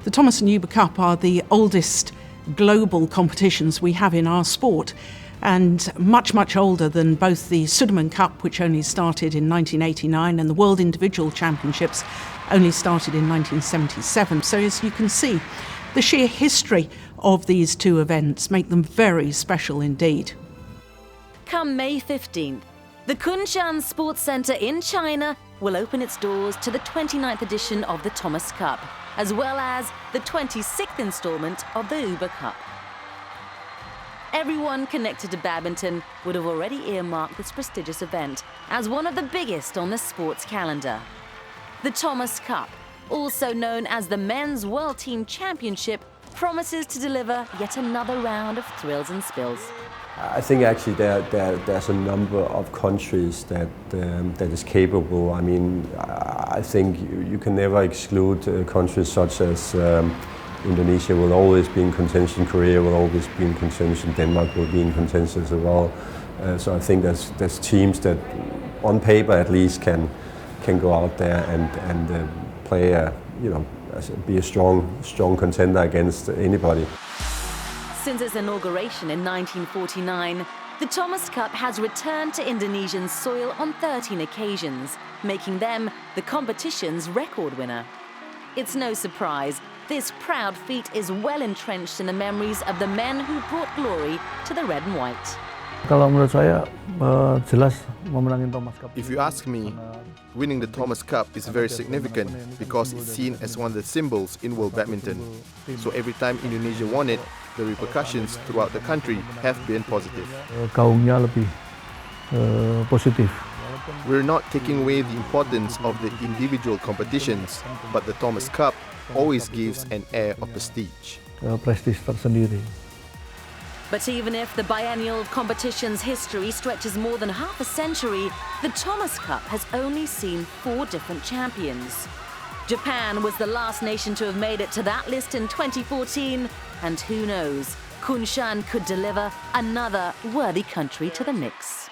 The Thomas and Uber Cup are the oldest global competitions we have in our sport, and much, much older than both the Sudirman Cup, which only started in 1989, and the World Individual Championships only started in 1977. So as you can see, the sheer history of these two events make them very special indeed. Come May 15th, the Kunshan Sports Centre in China will open its doors to the 29th edition of the Thomas Cup, as well as the 26th instalment of the Uber Cup. Everyone connected to badminton would have already earmarked this prestigious event as one of the biggest on the sports calendar. The Thomas Cup, also known as the Men's World Team Championship, promises to deliver yet another round of thrills and spills. I think actually there's a number of countries that is capable. I mean, I think you can never exclude countries such as Indonesia will always be in contention, Korea will always be in contention, Denmark will be in contention as well. So I think there's teams that, on paper at least, can go out there and play be a strong contender against anybody. Since its inauguration in 1949, the Thomas Cup has returned to Indonesian soil on 13 occasions, making them the competition's record winner. It's no surprise, this proud feat is well entrenched in the memories of the men who brought glory to the red and white. Kalau menurut saya, jelas memenangin Thomas Cup. If you ask me, winning the Thomas Cup is very significant because it's seen as one of the symbols in world badminton. So every time Indonesia won it, the repercussions throughout the country have been positive. Gaungnya lebih positif. We're not taking away the importance of the individual competitions, but the Thomas Cup always gives an air of prestige. Prestige tersendiri. But even if the biennial competition's history stretches more than half a century, the Thomas Cup has only seen 4 different champions. Japan was the last nation to have made it to that list in 2014, and who knows, Kunshan could deliver another worthy country to the mix.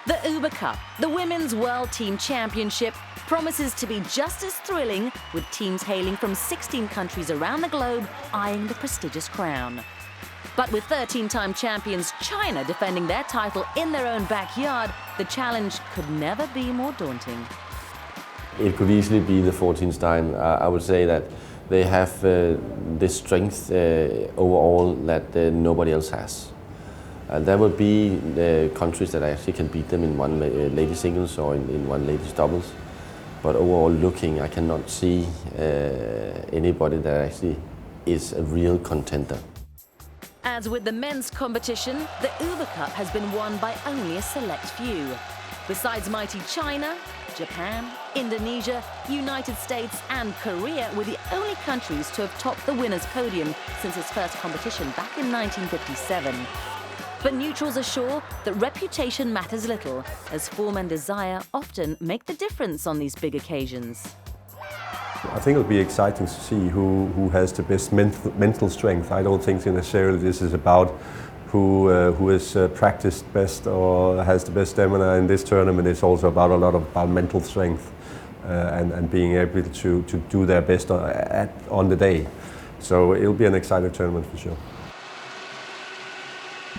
The Uber Cup, the Women's World Team Championship, promises to be just as thrilling, with teams hailing from 16 countries around the globe eyeing the prestigious crown. But with 13-time champions China defending their title in their own backyard, the challenge could never be more daunting. It could easily be the 14th time. I would say that they have this strength overall that nobody else has. There will be countries that actually can beat them in one ladies singles or in one ladies doubles. But overall looking, I cannot see anybody that actually is a real contender. As with the men's competition, the Uber Cup has been won by only a select few. Besides mighty China, Japan, Indonesia, United States and Korea were the only countries to have topped the winner's podium since its first competition back in 1957. But neutrals are sure that reputation matters little, as form and desire often make the difference on these big occasions. I think it'll be exciting to see who has the best mental strength. I don't think necessarily this is about who is practiced best or has the best stamina in this tournament. It's also about a lot about mental strength and being able to do their best on the day. So it'll be an exciting tournament for sure.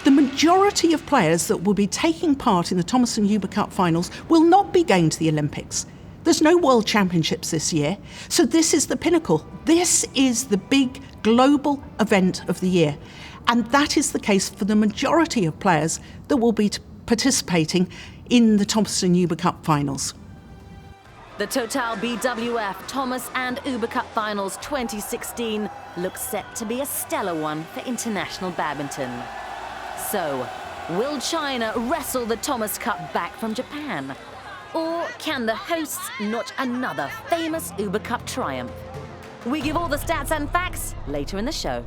The majority of players that will be taking part in the Thomas and Uber Cup finals will not be going to the Olympics. There's no World Championships this year, so this is the pinnacle. This is the big global event of the year. And that is the case for the majority of players that will be participating in the Thomas and Uber Cup finals. The Total BWF Thomas and Uber Cup Finals 2016 looks set to be a stellar one for international badminton. So, will China wrestle the Thomas Cup back from Japan? Or can the hosts notch another famous Uber Cup triumph? We give all the stats and facts later in the show.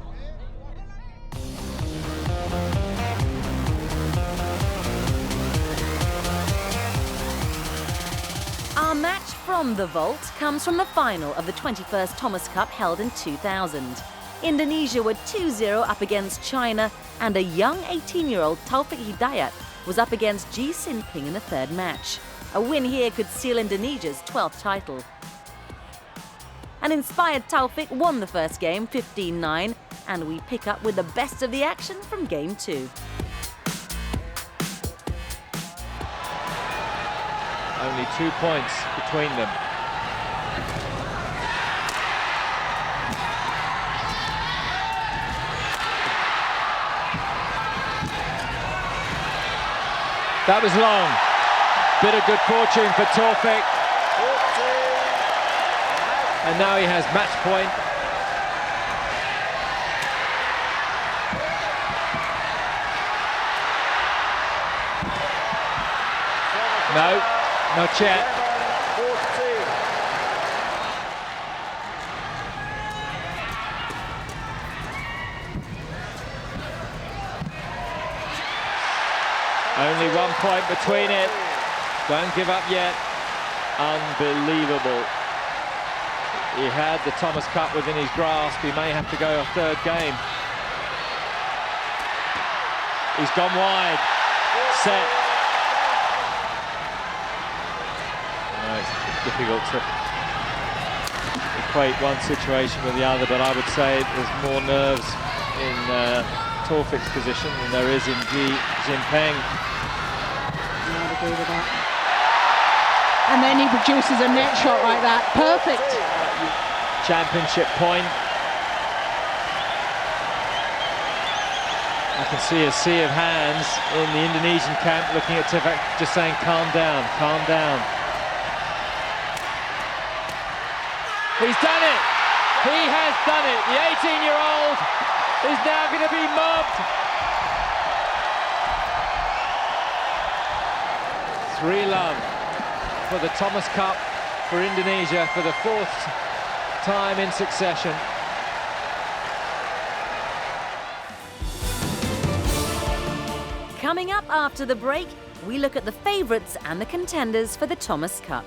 Our match from the vault comes from the final of the 21st Thomas Cup held in 2000. Indonesia were 2-0 up against China, and a young 18-year-old Taufik Hidayat was up against Ji Sinping in the third match. A win here could seal Indonesia's 12th title. An inspired Taufik won the first game 15-9, and we pick up with the best of the action from game 2. Only 2 points between them. That was long. Bit of good fortune for Taufik. And now he has match point. No, not yet. Only 1 point between it. Don't give up yet. Unbelievable. He had the Thomas Cup within his grasp. He may have to go a third game. He's gone wide. Set. It's difficult to equate one situation with the other, but I would say there's more nerves in Taufik's position than there is in Xi Jinping. I'd agree with that. And then he produces a net shot like that. Perfect. Championship point. I can see a sea of hands in the Indonesian camp looking at Taufik, just saying, calm down, calm down. He's done it! He has done it! The 18-year-old is now going to be mobbed! 3-love for the Thomas Cup for Indonesia for the 4th time in succession. Coming up after the break, we look at the favourites and the contenders for the Thomas Cup.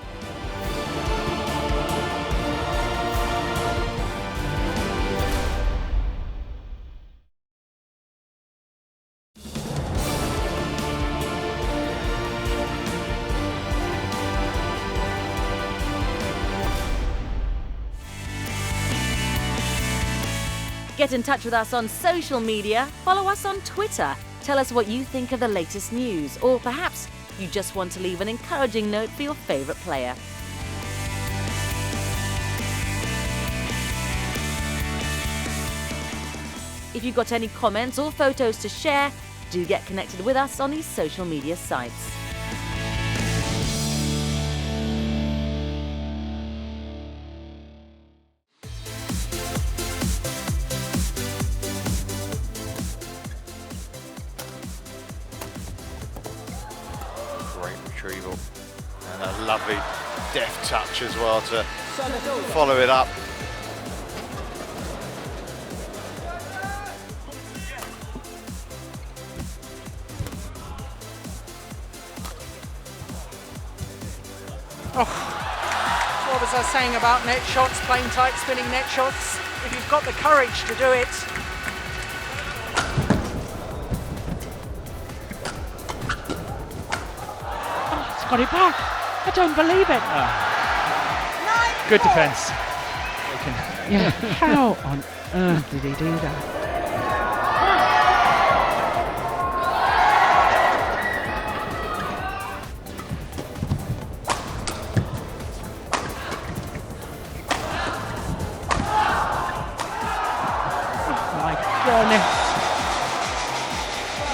Get in touch with us on social media, follow us on Twitter, tell us what you think of the latest news, or perhaps you just want to leave an encouraging note for your favourite player. If you've got any comments or photos to share, do get connected with us on these social media sites. Great retrieval and a lovely deft touch as well to follow it up. What was I saying about net shots, plain tight spinning net shots? If you've got the courage to do it. Oh, it's got it back. I don't believe it. Good defence. Yeah, how on earth did he do that?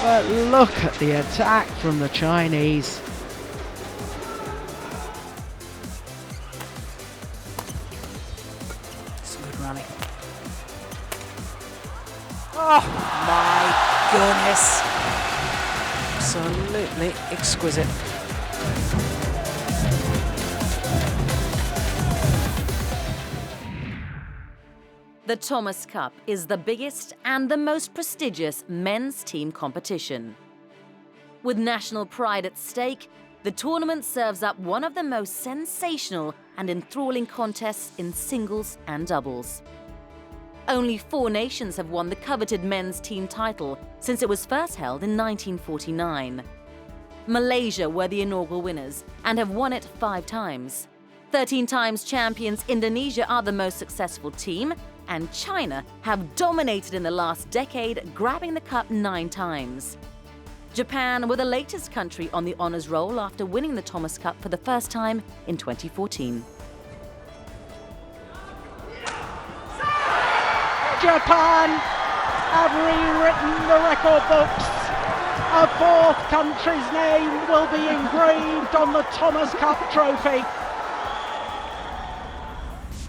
But look at the attack from the Chinese. It's a good rally. Oh my goodness. Absolutely exquisite. The Thomas Cup is the biggest and the most prestigious men's team competition. With national pride at stake, the tournament serves up one of the most sensational and enthralling contests in singles and doubles. Only 4 nations have won the coveted men's team title since it was first held in 1949. Malaysia were the inaugural winners and have won it 5 times. 13 times champions Indonesia are the most successful team, and China have dominated in the last decade, grabbing the cup 9 times. Japan were the latest country on the honours roll after winning the Thomas Cup for the first time in 2014. Japan have rewritten the record books. A 4th country's name will be engraved on the Thomas Cup trophy.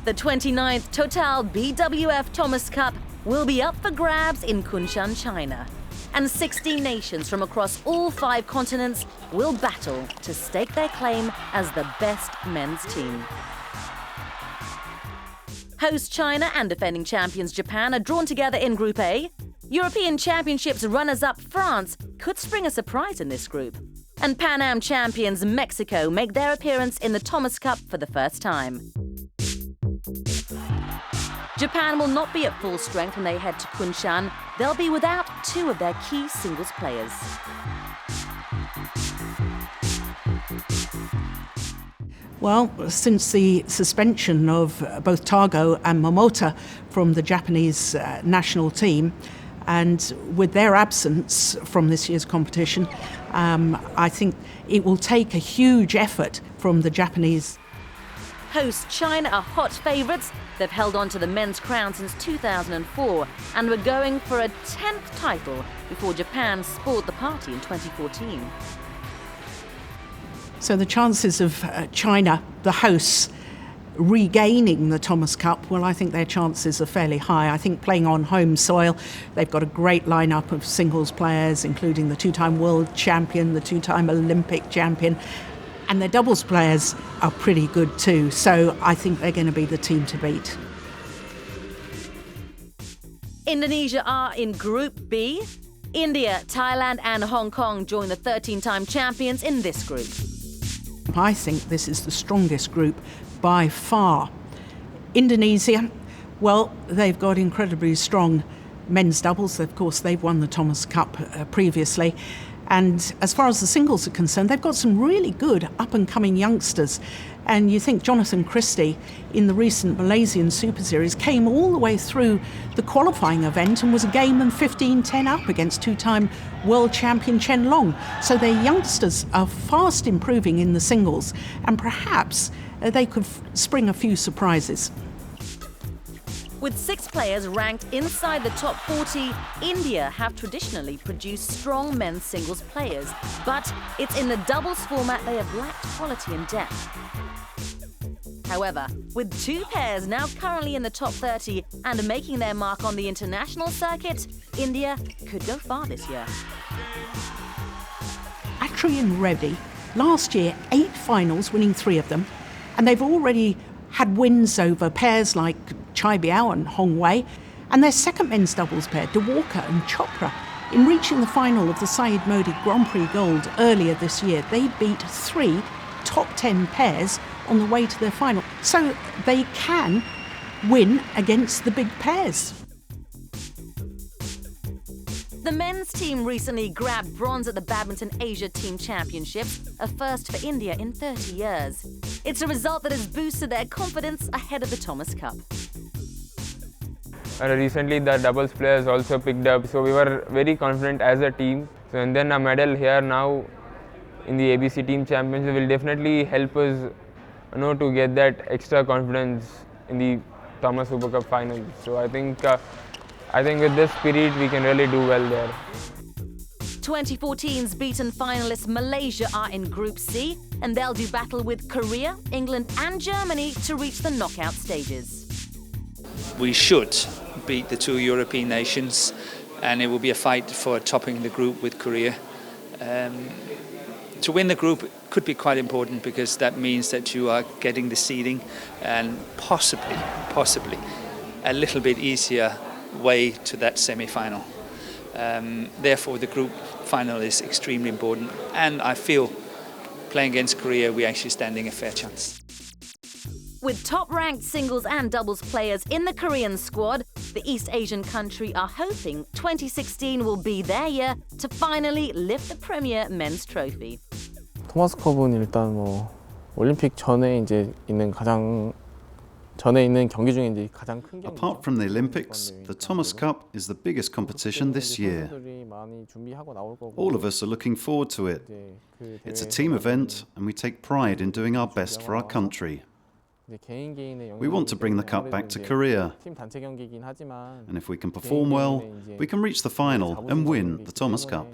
The 29th Total BWF Thomas Cup will be up for grabs in Kunshan, China. And 16 nations from across all 5 continents will battle to stake their claim as the best men's team. Host China and defending champions Japan are drawn together in Group A. European Championships runners-up France could spring a surprise in this group. And Pan Am champions Mexico make their appearance in the Thomas Cup for the first time. Japan will not be at full strength when they head to Kunshan. They'll be without 2 of their key singles players. Well, since the suspension of both Tago and Momota from the Japanese national team, and with their absence from this year's competition, I think it will take a huge effort from the Japanese. Host China are hot favourites. They've held on to the men's crown since 2004 and were going for a 10th title before Japan spoiled the party in 2014. So the chances of China, the hosts, regaining the Thomas Cup, well, I think their chances are fairly high. I think playing on home soil, they've got a great lineup of singles players, including the 2-time world champion, the 2-time Olympic champion, and their doubles players are pretty good too. So I think they're going to be the team to beat. Indonesia are in Group B. India, Thailand and Hong Kong join the 13-time champions in this group. I think this is the strongest group by far. Indonesia, well, they've got incredibly strong men's doubles. Of course, they've won the Thomas Cup previously. And as far as the singles are concerned, they've got some really good up-and-coming youngsters. And you think Jonathan Christie in the recent Malaysian Superseries came all the way through the qualifying event and was a game and 15-10 up against 2-time world champion Chen Long. So their youngsters are fast improving in the singles, and perhaps they could spring a few surprises. With 6 players ranked inside the top 40, India have traditionally produced strong men's singles players, but it's in the doubles format they have lacked quality and depth. However, with 2 pairs now currently in the top 30 and making their mark on the international circuit, India could go far this year. Atri and Reddy, last year 8 finals, winning 3 of them, and they've already had wins over pairs like Chai Biao and Hong Wei, and their second men's doubles pair, De Walker and Chopra, in reaching the final of the Saeed Modi Grand Prix Gold earlier this year. They beat 3 top 10 pairs on the way to their final, so they can win against the big pairs. The men's team recently grabbed bronze at the Badminton Asia Team Championships, a first for India in 30 years. It's a result that has boosted their confidence ahead of the Thomas Cup. Recently the doubles players also picked up, so we were very confident as a team. And then a medal here now in the ABC Team Championship will definitely help us, to get that extra confidence in the Thomas Super Cup finals. So I think with this spirit we can really do well there. 2014's beaten finalists Malaysia are in Group C, and they'll do battle with Korea, England and Germany to reach the knockout stages. We should beat the 2 European nations, and it will be a fight for topping the group with Korea. To win the group could be quite important, because that means that you are getting the seeding and possibly a little bit easier way to that semi-final. Therefore the group final is extremely important, and I feel playing against Korea we're actually standing a fair chance. With top-ranked singles and doubles players in the Korean squad, the East Asian country are hoping 2016 will be their year to finally lift the premier men's trophy. 토마스컵은 일단 올림픽 전에 이제 있는 경기 중에 이제 가장 큰 경기. Apart from the Olympics, the Thomas Cup is the biggest competition this year. All of us are looking forward to it. It's a team event and we take pride in doing our best for our country. We want to bring the cup back to Korea. And if we can perform well, we can reach the final and win the Thomas Cup.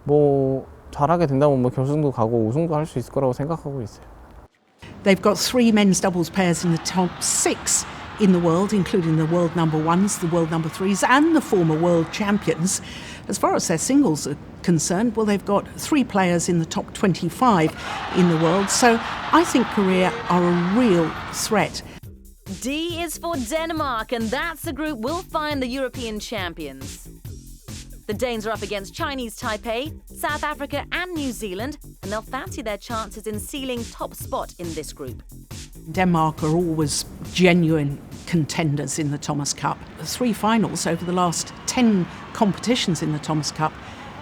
뭐 잘하게 된다면 뭐 결승도 가고 우승도 할 수 있을 거라고 생각하고 있어요. They've got 3 men's doubles pairs in the top 6 in the world, including the world number 1s, the world number 3s and the former world champions. As far as their singles are concerned, well, they've got 3 players in the top 25 in the world. So I think Korea are a real threat. D is for Denmark, and that's the group we'll find the European champions. The Danes are up against Chinese Taipei, South Africa and New Zealand, and they'll fancy their chances in sealing top spot in this group. Denmark are always genuine contenders in the Thomas Cup. 3 finals over the last 10 competitions in the Thomas Cup.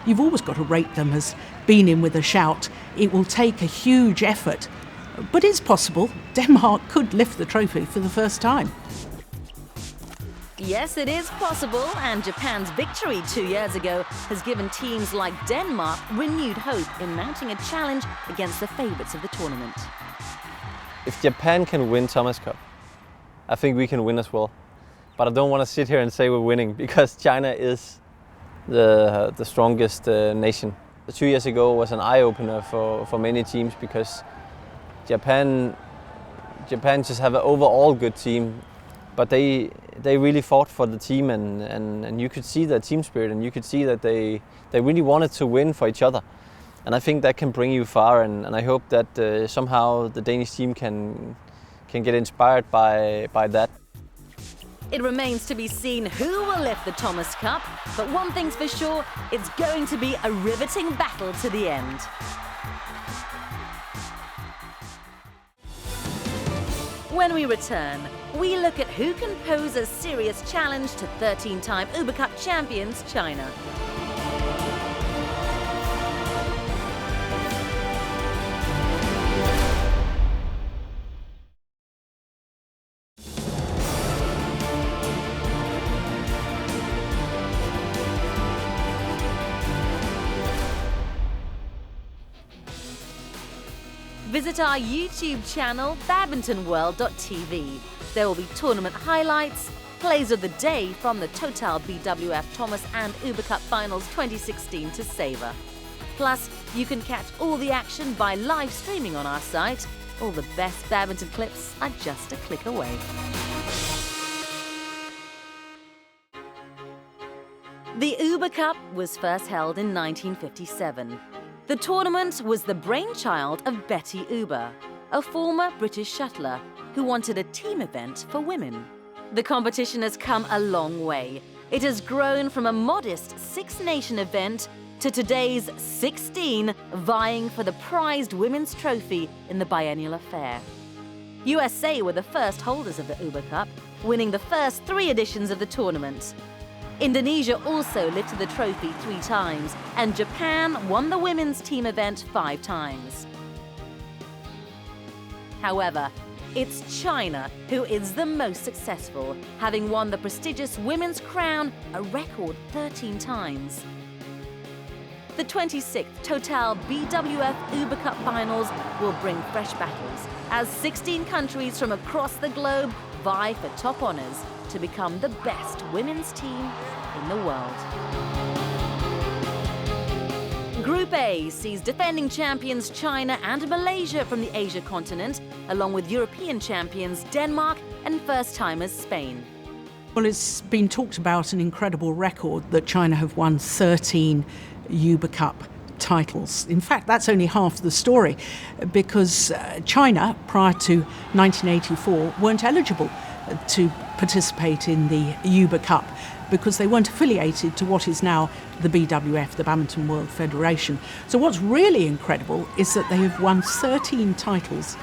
You've always got to rate them as being in with a shout. It will take a huge effort, but it's possible Denmark could lift the trophy for the first time. Yes, it is possible, and Japan's victory 2 years ago has given teams like Denmark renewed hope in mounting a challenge against the favourites of the tournament. If Japan can win Thomas Cup, I think we can win as well. But I don't want to sit here and say we're winning, because China is the strongest nation. 2 years ago was an eye-opener for many teams, because Japan just have an overall good team. But they really fought for the team, and you could see their team spirit, and you could see that they really wanted to win for each other. And I think that can bring you far, and I hope that somehow the Danish team can get inspired by that. It remains to be seen who will lift the Thomas Cup, but one thing's for sure, it's going to be a riveting battle to the end. When we return, we look at who can pose a serious challenge to 13-time Uber Cup champions China. Visit our YouTube channel, badmintonworld.tv. There will be tournament highlights, plays of the day from the Total BWF Thomas and Uber Cup Finals 2016 to savour. Plus, you can catch all the action by live streaming on our site. All the best badminton clips are just a click away. The Uber Cup was first held in 1957. The tournament was the brainchild of Betty Uber, a former British shuttler who wanted a team event for women. The competition has come a long way. It has grown from a modest 6-nation event to today's 16 vying for the prized women's trophy in the biennial affair. USA were the first holders of the Uber Cup, winning the first 3 editions of the tournament. Indonesia also lifted the trophy 3 times, and Japan won the women's team event 5 times. However, it's China who is the most successful, having won the prestigious women's crown a record 13 times. The 26th Total BWF Uber Cup Finals will bring fresh battles as 16 countries from across the globe vie for top honours to become the best women's team in the world. Group A sees defending champions China and Malaysia from the Asia continent, along with European champions Denmark and first-timers Spain. Well, it's been talked about an incredible record that China have won 13 Uber Cup titles. In fact, that's only half the story, because China, prior to 1984, weren't eligible to participate in the Uber Cup because they weren't affiliated to what is now the BWF, the Badminton World Federation. So what's really incredible is that they have won 13 titles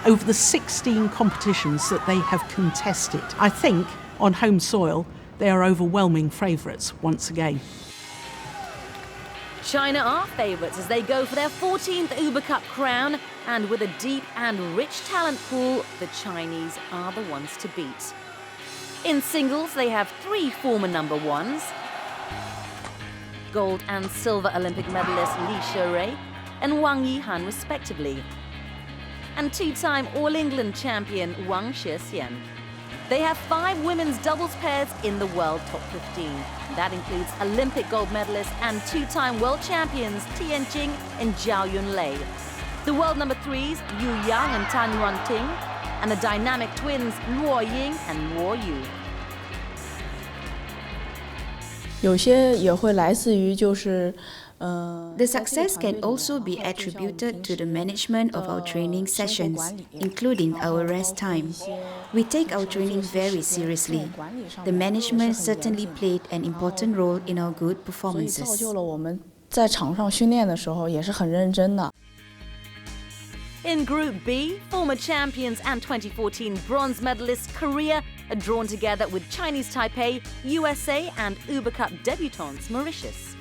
over the 16 competitions that they have contested. I think on home soil they are overwhelming favourites once again. China are favourites as they go for their 14th Uber Cup crown, And with a deep and rich talent pool, the Chinese are the ones to beat. In singles, they have 3 former number ones. Gold and silver Olympic medalist Li Sherui and Wang Yihan respectively. And 2-time All-England champion Wang Shexian. They have 5 women's doubles pairs in the world top 15. That includes Olympic gold medalist and 2-time world champions Tian Jing and Zhao Yunlei. The world number 3s Yu Yang and Tan Yuanting, and the dynamic twins Luo Ying and Luo Yu. 有些也会来自于就是 The success can also be attributed to the management of our training sessions, including our rest time. We take our training very seriously. The management certainly played an important role in our good performances. 造就了我们在场上训练的时候也是很认真的。 In Group B, former champions and 2014 bronze medalists Korea are drawn together with Chinese Taipei, USA and Uber Cup debutantes Mauritius.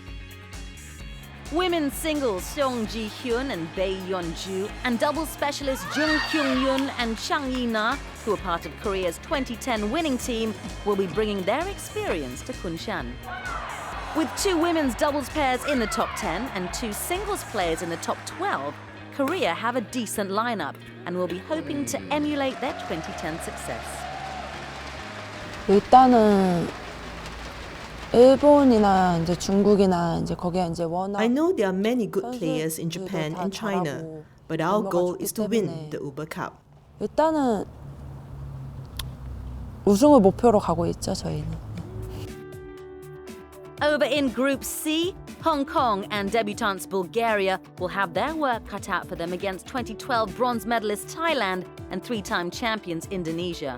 Women's singles Seong Ji-hyun and Bae Yeon-ju and doubles specialists Jung Kyung-yun and Chang Yi-na, who are part of Korea's 2010 winning team, will be bringing their experience to Kunshan. With 2 women's doubles pairs in the top 10 and 2 singles players in the top 12, Korea have a decent lineup and will be hoping to emulate their 2010 success. 일단은 일본이나 이제 중국이나 이제 거기에 이제 워낙 I know there are many good players in Japan and China, but our goal is to win the Uber Cup. 일단은 우승을 목표로 가고 있죠, 저희는. Over in Group C, Hong Kong and debutantes Bulgaria will have their work cut out for them against 2012 bronze medalist Thailand and 3-time champions Indonesia.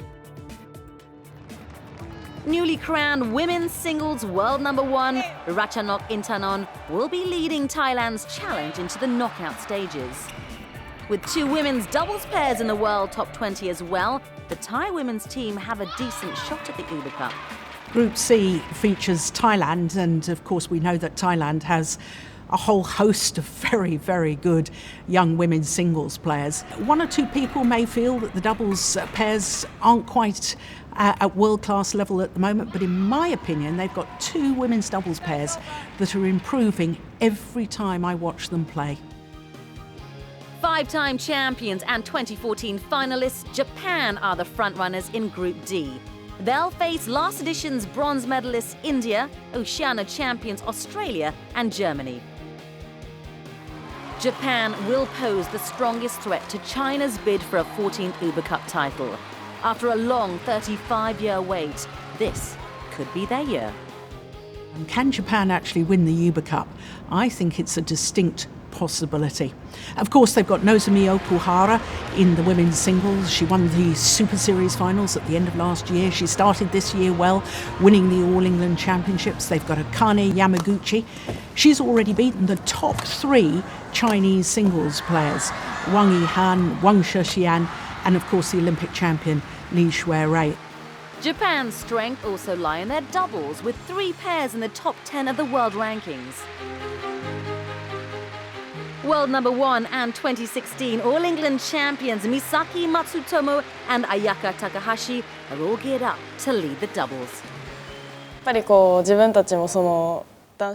Newly crowned women's singles world number 1, Ratchanok Intanon, will be leading Thailand's challenge into the knockout stages. With 2 women's doubles pairs in the world top 20 as well, the Thai women's team have a decent shot at the Uber Cup. Group C features Thailand, and of course we know that Thailand has a whole host of very, very good young women's singles players. 1 or 2 people may feel that the doubles pairs aren't quite at world-class level at the moment, but in my opinion they've got 2 women's doubles pairs that are improving every time I watch them play. 5-time champions and 2014 finalists Japan are the frontrunners in Group D. They'll face last edition's bronze medalists India, Oceania champions Australia and Germany. Japan will pose the strongest threat to China's bid for a 14th Uber Cup title. After a long 35-year wait, this could be their year. Can Japan actually win the Uber Cup? I think it's a distinct possibility. Of course, they've got Nozomi Okuhara in the women's singles. She won the Super Series finals at the end of last year. She started this year well, winning the All-England Championships. They've got Akane Yamaguchi. She's already beaten the top 3 Chinese singles players, Wang Yihan, Wang Shexian, and of course the Olympic champion Li Sherui. Japan's strength also lie in their doubles, with 3 pairs in the top 10 of the world rankings. World number 1 and 2016 All-England champions Misaki Matsutomo and Ayaka Takahashi are all geared up to lead the doubles.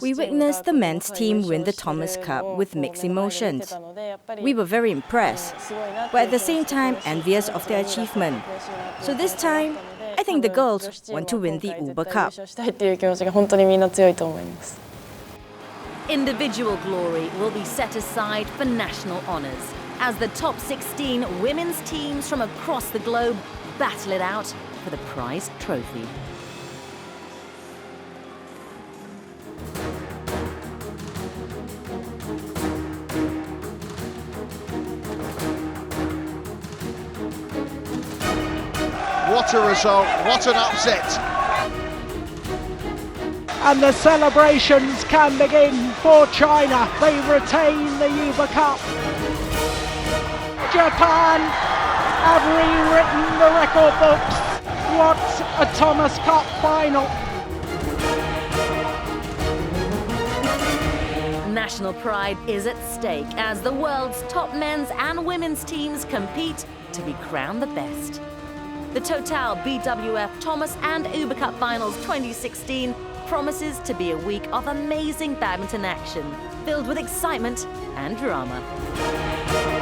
We witnessed the men's team win the Thomas Cup with mixed emotions. We were very impressed, but at the same time envious of their achievement. So this time, I think the girls want to win the Uber Cup. Individual glory will be set aside for national honours as the top 16 women's teams from across the globe battle it out for the prized trophy. What a result, what an upset. And the celebrations can begin for China. They retain the Uber Cup. Japan have rewritten the record books. What a Thomas Cup final. National pride is at stake as the world's top men's and women's teams compete to be crowned the best. The Total BWF Thomas and Uber Cup Finals 2016 promises to be a week of amazing badminton action, filled with excitement and drama.